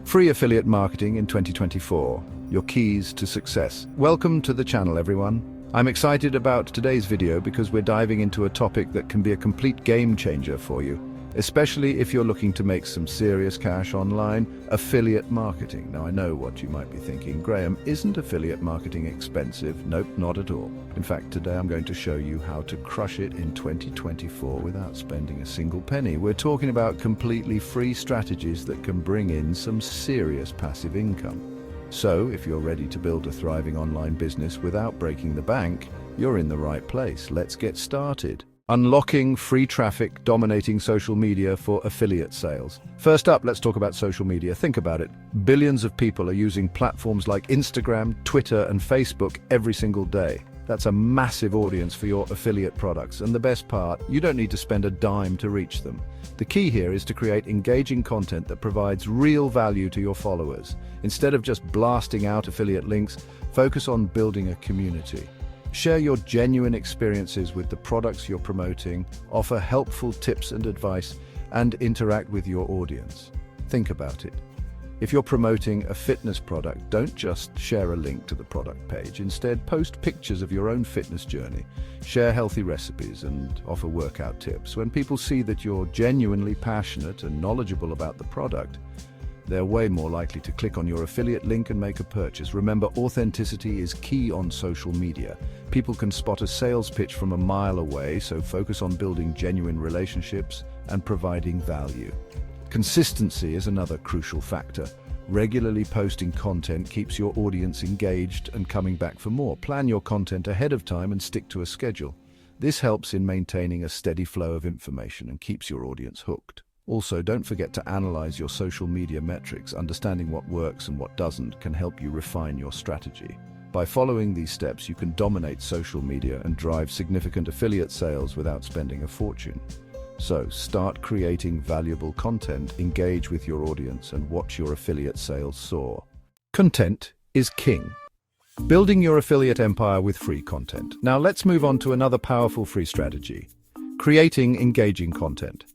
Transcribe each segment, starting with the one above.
Free affiliate marketing in 2024, your keys to success. Welcome to the channel, everyone. I'm excited about today's video because we're diving into a topic that can be a complete game changer for you, especially if you're looking to make some serious cash online: affiliate marketing. Now, I know what you might be thinking. Graham, isn't affiliate marketing expensive? Nope, not at all. In fact, today I'm going to show you how to crush it in 2024 without spending a single penny. We're talking about completely free strategies that can bring in some serious passive income. So, if you're ready to build a thriving online business without breaking the bank, you're in the right place. Let's get started. Unlocking free traffic, dominating social media for affiliate sales. First up, let's talk about social media. Think about it. Billions of people are using platforms like Instagram, Twitter, and Facebook every single day. That's a massive audience for your affiliate products. And the best part, you don't need to spend a dime to reach them. The key here is to create engaging content that provides real value to your followers. Instead of just blasting out affiliate links, focus on building a community. Share your genuine experiences with the products you're promoting, offer helpful tips and advice, and interact with your audience. Think about it. If you're promoting a fitness product, don't just share a link to the product page. Instead, post pictures of your own fitness journey, share healthy recipes, and offer workout tips. When people see that you're genuinely passionate and knowledgeable about the product, they're way more likely to click on your affiliate link and make a purchase. Remember, authenticity is key on social media. People can spot a sales pitch from a mile away, so focus on building genuine relationships and providing value. Consistency is another crucial factor. Regularly posting content keeps your audience engaged and coming back for more. Plan your content ahead of time and stick to a schedule. This helps in maintaining a steady flow of information and keeps your audience hooked. Also, don't forget to analyze your social media metrics. Understanding what works and what doesn't can help you refine your strategy. By following these steps, you can dominate social media and drive significant affiliate sales without spending a fortune. So, start creating valuable content, engage with your audience, and watch your affiliate sales soar. Content is king. Building your affiliate empire with free content. Now, let's move on to another powerful free strategy: creating engaging content.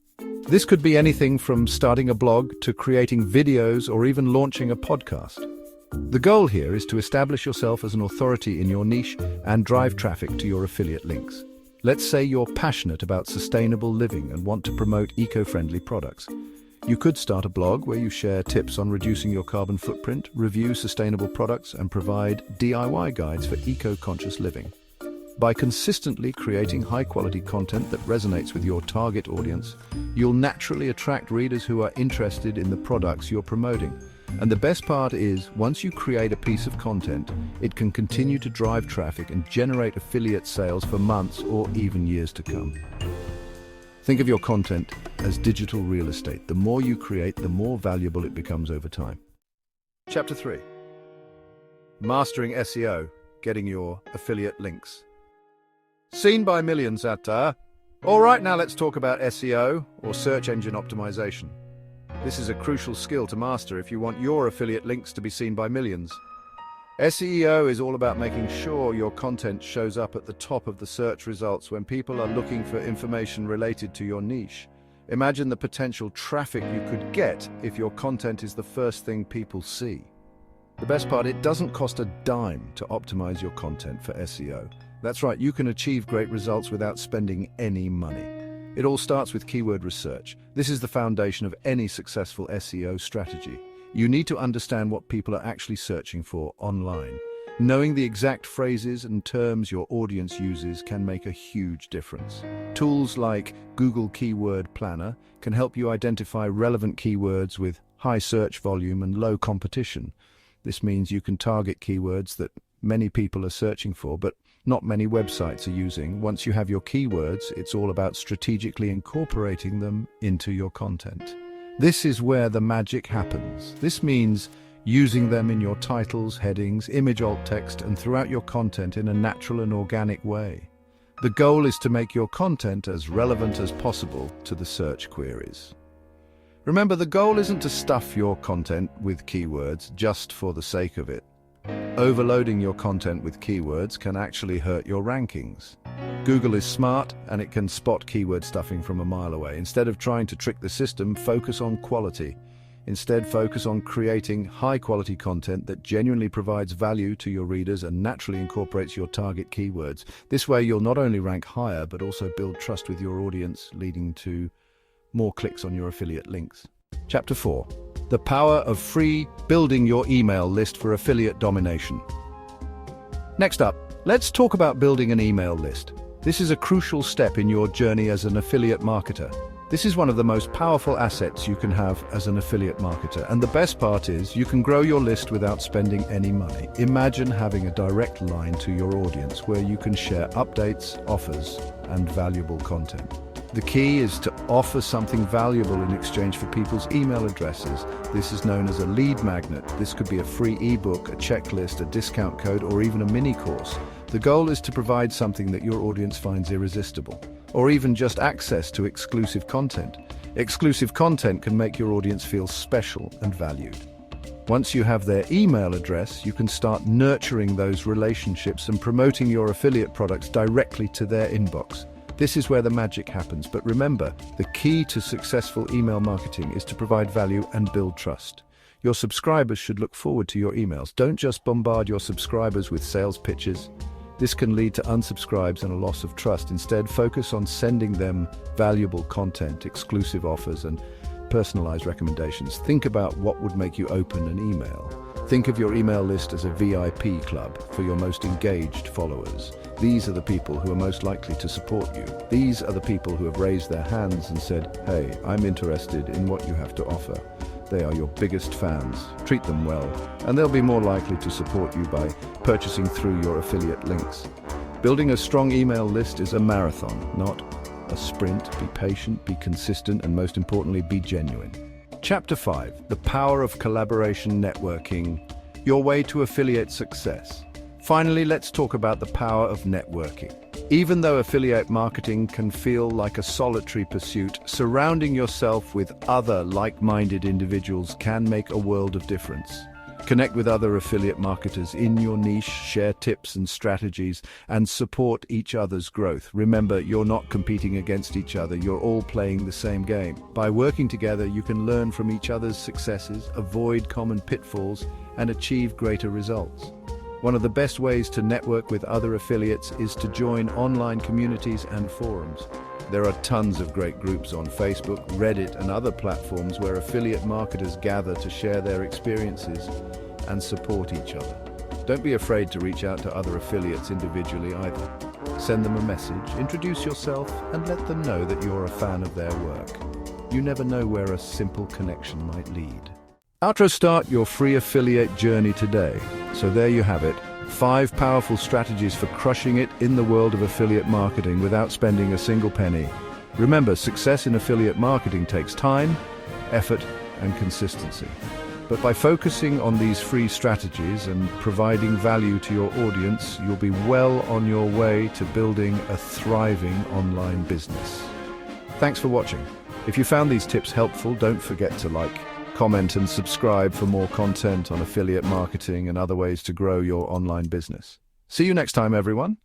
This could be anything from starting a blog to creating videos or even launching a podcast. The goal here is to establish yourself as an authority in your niche and drive traffic to your affiliate links. Let's say you're passionate about sustainable living and want to promote eco-friendly products. You could start a blog where you share tips on reducing your carbon footprint, review sustainable products, and provide DIY guides for eco-conscious living. By consistently creating high-quality content that resonates with your target audience, you'll naturally attract readers who are interested in the products you're promoting. And the best part is, once you create a piece of content, it can continue to drive traffic and generate affiliate sales for months or even years to come. Think of your content as digital real estate. The more you create, the more valuable it becomes over time. Chapter 3. Mastering SEO, getting your affiliate links. Seen by millions All right, now let's talk about SEO, or search engine optimization. This is a crucial skill to master if you want your affiliate links to be seen by millions. SEO is all about making sure your content shows up at the top of the search results when people are looking for information related to your niche. Imagine the potential traffic you could get if your content is the first thing people see. The best part, it doesn't cost a dime to optimize your content for SEO. That's right, you can achieve great results without spending any money. It all starts with keyword research. This is the foundation of any successful SEO strategy. You need to understand what people are actually searching for online. Knowing the exact phrases and terms your audience uses can make a huge difference. Tools like Google Keyword Planner can help you identify relevant keywords with high search volume and low competition. This means you can target keywords that many people are searching for, but not many websites are using. Once you have your keywords, it's all about strategically incorporating them into your content. This is where the magic happens. This means using them in your titles, headings, image alt text, and throughout your content in a natural and organic way. The goal is to make your content as relevant as possible to the search queries. Remember, the goal isn't to stuff your content with keywords just for the sake of it. Overloading your content with keywords can actually hurt your rankings. Google is smart and it can spot keyword stuffing from a mile away. Instead of trying to trick the system, focus on quality. Instead, focus on creating high-quality content that genuinely provides value to your readers and naturally incorporates your target keywords. This way, you'll not only rank higher, but also build trust with your audience, leading to more clicks on your affiliate links. Chapter 4. The power of free building your email list for affiliate domination. Next up, let's talk about building an email list. This is a crucial step in your journey as an affiliate marketer. This is one of the most powerful assets you can have as an affiliate marketer, and the best part is you can grow your list without spending any money. Imagine having a direct line to your audience where you can share updates, offers, and valuable content. The key is to offer something valuable in exchange for people's email addresses. This is known as a lead magnet. This could be a free ebook, a checklist, a discount code, or even a mini course. The goal is to provide something that your audience finds irresistible, or even just access to exclusive content. Exclusive content can make your audience feel special and valued. Once you have their email address, you can start nurturing those relationships and promoting your affiliate products directly to their inbox. This is where the magic happens, but remember, the key to successful email marketing is to provide value and build trust. Your subscribers should look forward to your emails. Don't just bombard your subscribers with sales pitches. This can lead to unsubscribes and a loss of trust. Instead, focus on sending them valuable content, exclusive offers, and personalized recommendations. Think about what would make you open an email. Think of your email list as a VIP club for your most engaged followers. These are the people who are most likely to support you. These are the people who have raised their hands and said, "Hey, I'm interested in what you have to offer." They are your biggest fans. Treat them well, and they'll be more likely to support you by purchasing through your affiliate links. Building a strong email list is a marathon, not a sprint. Be patient, be consistent, and most importantly, be genuine. Chapter 5. The power of collaboration networking. Your way to affiliate success. Finally, let's talk about the power of networking. Even though affiliate marketing can feel like a solitary pursuit, surrounding yourself with other like-minded individuals can make a world of difference. Connect with other affiliate marketers in your niche, share tips and strategies, and support each other's growth. Remember, you're not competing against each other, you're all playing the same game. By working together, you can learn from each other's successes, avoid common pitfalls, and achieve greater results. One of the best ways to network with other affiliates is to join online communities and forums. There are tons of great groups on Facebook, Reddit, and other platforms where affiliate marketers gather to share their experiences and support each other. Don't be afraid to reach out to other affiliates individually either. Send them a message, introduce yourself, and let them know that you're a fan of their work. You never know where a simple connection might lead. Outro, start your free affiliate journey today. So there you have it, 5 powerful strategies for crushing it in the world of affiliate marketing without spending a single penny. Remember, success in affiliate marketing takes time, effort, and consistency. But by focusing on these free strategies and providing value to your audience, you'll be well on your way to building a thriving online business. Thanks for watching. If you found these tips helpful, don't forget to like, comment, and subscribe for more content on affiliate marketing and other ways to grow your online business. See you next time, everyone.